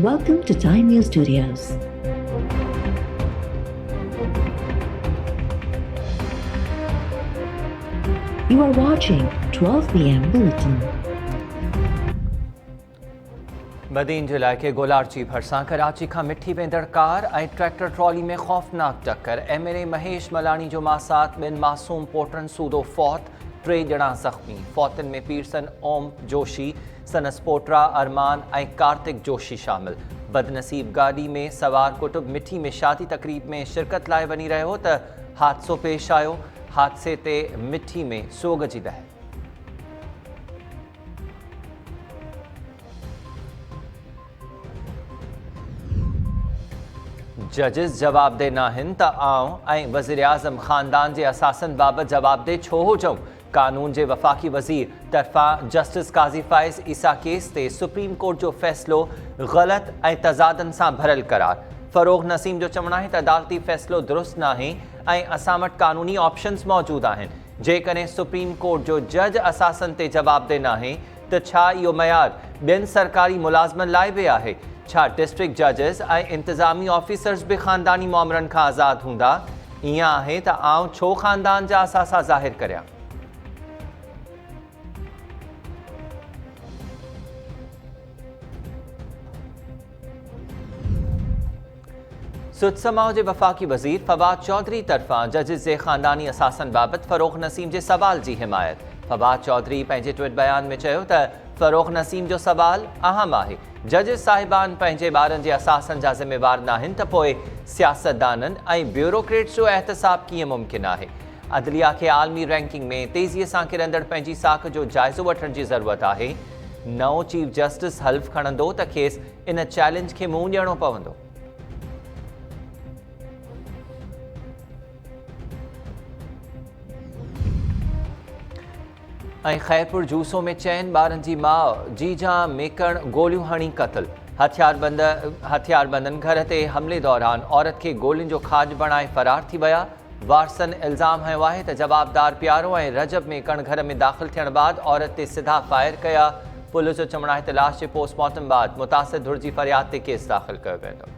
Welcome to Time News Studios. You are watching 12 p.m. Bulletin. Medina जिला के गोलारची भरसा कराची का मिठी वेंदड़ कार ऐं ट्रैक्टर ट्रॉली में खौफनाक टक्कर। MLA महेश मलानी जो मासात बिन मासूम पोटरन सूदो फौत, 3 ॼणा ज़ख़्मी। फौतन में पीरसन ओम जोशी, सनस पोटरा अरमान ऐं कार्तिक जोशी शामिल। बदनसीब गाड़ी में सवार कुटुब मिठी में शादी तकरीब में शिरकत लाइ वञी रहियो त हादसो पेश आयो। हादसे ते मिठी में सोग जी लहर। जजिस जवाब दे नाहिन त आऊं ऐं वज़ीर आज़म ख़ानदान जे असासन बाबति जवाब दे छो हो जाऊं। कानून जे वफ़ाक़ी वज़ीर तरफ़ां जस्टिस काज़ी फ़ाइज़ ईसा केस ते सुप्रीम कोर्ट जो फ़ैसिलो ग़लति ऐं तज़ादनि सां भरियल करार। फ़रोग़ नसीम जो चवणु आहे त अदालती फ़ैसिलो दुरुस्त नाहे ऐं असां वटि क़ानूनी ऑप्शन्स मौजूदु आहिनि। जेकॾहिं सुप्रीम कोर्ट जो जज असासन ते जवाब दे नाहे त छा इहो मयार ॿियनि सरकारी मुलाज़िमनि लाइ बि आहे? छा डिस्ट्रिक्ट जजिस ऐं इंतज़ामी ऑफिसर्स बि ख़ानदानी मामलनि खां आज़ादु हूंदा? ईअं आहे त आऊं छो ख़ानदान जा असासा ज़ाहिर करियां? सुद समाओ जे वफ़ाक़ी वज़ीर फवाद चौधरी तरफ़ां जजिस जे ख़ानदानी असासन बाबति फ़रोग़ नसीम जे सवाल जी हिमायत। फवाद चौधरी पंहिंजे ट्वीट बयान में चयो त फ़रोग़ नसीम जो सवाल अहम आहे। जजिस साहिबान पंहिंजे ॿारनि जे असासनि जा ज़िम्मेवार नाहिनि त पोइ सियासतदाननि ऐं ब्यूरोक्रेट्स जो एहतसाब कीअं मुमकिन आहे? अदलिया खे आलमी रैंकिंग में तेज़ीअ सां किरंदड़ पंहिंजी साख जो जाइज़ो वठण जी ज़रूरत आहे। नओं चीफ जस्टिस हल्फ़ खणंदो त खेसि इन चैलेंज खे मुंहुं ॾियणो पवंदो। ऐं ख़ैरपुर जूसो में चइनि ॿारनि जी माउ जीजा मेकण गोलियूं हणी क़तल। हथियारबंदनि घर ते हमले दौरान औरत खे गोलियुनि जो खाॼ बणाए फ़रार थी विया। वारसनि इल्ज़ाम हयो आहे त जवाबदार प्यारो ऐं रजब मेकण घर में दाख़िल थियण बाद औरत ते सिधा फायर कया। पुलिस जो चवणु आहे त लाश जे पोस्टमार्टम बाद मुतासिर धुर जी फ़रियाद ते केस दाख़िल कयो वेंदो।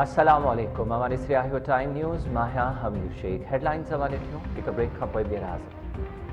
अस्सलामुअलैकुम। हमारे सियाही टाइम न्यूज़ माहिया हमीर शेख। हेडलाइंस हवाले थियूं हिकु ब्रेक खां पोइ ॿीहर हाज़िर।